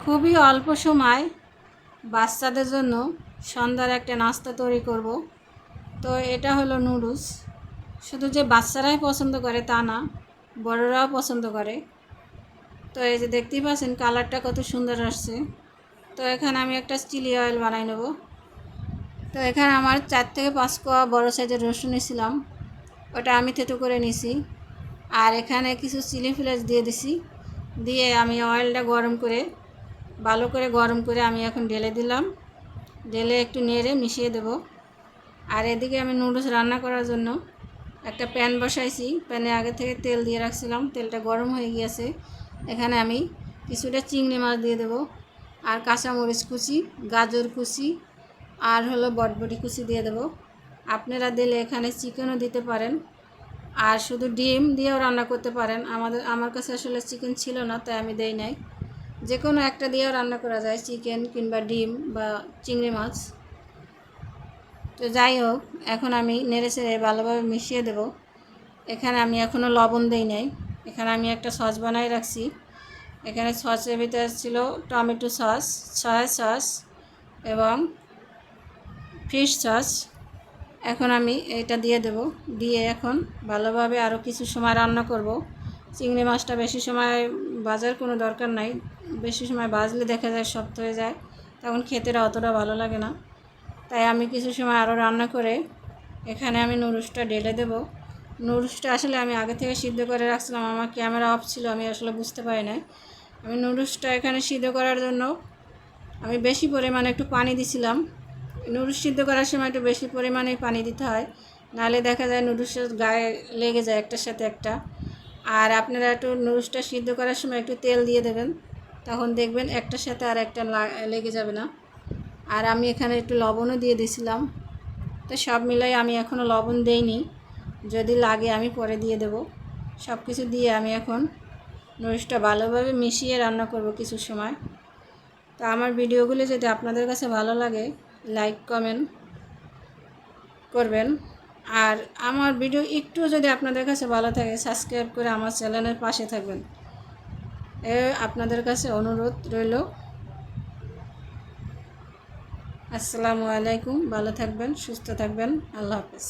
খুবই অল্প সময় বাচ্চাদের জন্য সন্ধ্যার একটা নাস্তা তৈরি করব। তো এটা হলো নুডলস। শুধু যে বাচ্চারাই পছন্দ করে তা না, বড়রাও পছন্দ করে। তো এই যে দেখতেই পাচ্ছেন কালারটা কত সুন্দর আসছে। তো এখানে আমি একটা চিলি অয়েল বানাই নেব। তো এখানে আমার 4 থেকে 5 কোয়া বড় সাইজের রসুন নিয়েছিলাম, ওটা আমি থেতো করে নিছি। আর এখানে কিছু চিলি ফ্লেক্স দিয়ে দিছি, দিয়ে আমি অয়েলটা ভালো করে গরম করে আমি এখন ঢেলে দিলাম। ঢেলে একটু নেড়ে মিশিয়ে দেব। আর এদিকে আমি নুডলস রান্না করার জন্য একটা প্যান বসাইছি। প্যানে আগে থেকে তেল দিয়ে রাখছিলাম, তেলটা গরম হয়ে গিয়েছে। এখানে আমি কিছুটা চিংড়ি মাছ দিয়ে দেব, আর কাঁচামরিচ কুচি, গাজর কুচি, আর হলো বটবটি কুচি দিয়ে দেব। আপনারা দিলে এখানে চিকেনও দিতে পারেন, আর শুধু ডিম দিয়েও রান্না করতে পারেন। আমার কাছে আসলে চিকেন ছিল না, তাই আমি দেই নাই। যে কোনো একটা দিয়েও রান্না করা যায়, চিকেন কিংবা ডিম বা চিংড়ি মাছ। তো যাই হোক, এখন আমি নেড়ে চেড়ে ভালোভাবে মিশিয়ে দেব। এখানে আমি এখনও লবণ দেই নাই। এখানে আমি একটা সস বানাই রাখছি। এখানে সসের ভিতরে ছিল টমেটো সস, সয়া সস এবং ফিশ সস। এখন আমি এটা দিয়ে দেব। দিয়ে এখন ভালোভাবে আরও কিছু সময় রান্না করব। চিংড়ি মাছটা বেশি সময় ভাজার কোনো দরকার নাই। বেশি সময় ভাজলে দেখা যায় শক্ত হয়ে যায়, তখন খেতে অতটা ভালো লাগে না। তাই আমি কিছু সময় আরও রান্না করে এখানে আমি নুডলসটা ঢেলে দেব। নুডলসটা আসলে আমি আগে থেকে সিদ্ধ করে রাখছিলাম, আমার ক্যামেরা অফ ছিল, আমি আসলে বুঝতে পারি নাই। আমি নুডলসটা এখানে সিদ্ধ করার জন্য আমি বেশি পরিমাণে একটু পানি দিছিলাম। নুডলস সিদ্ধ করার সময় একটু বেশি পরিমাণে পানি দিতে হয়, নাহলে দেখা যায় নুডলসের গায়ে লেগে যায় একটার সাথে একটা। আর আপনারা একটু নুডলসটা সিদ্ধ করার সময় একটু তেল দিয়ে দেবেন, তখন দেখবেন একটার সাথে আর একটা লেগে যাবে না। আর আমি এখানে একটু লবণও দিয়ে দিয়েছিলাম। তো সব মিলাই আমি এখনও লবণ দেইনি, যদি লাগে আমি পরে দিয়ে দেব। সব কিছু দিয়ে আমি এখন নুডলসটা ভালোভাবে মিশিয়ে রান্না করব কিছু সময়। তো আমার ভিডিওগুলো যদি আপনাদের কাছে ভালো লাগে, লাইক কমেন্ট করবেন। আর আমার ভিডিও একটু যদি আপনাদের কাছে ভালো থাকে, সাবস্ক্রাইব করে আমার চ্যানেলের পাশে থাকবেন, আপনাদের কাছে অনুরোধ রইল। আসসালামু আলাইকুম। ভালো থাকবেন, সুস্থ থাকবেন। আল্লাহ হাফেজ।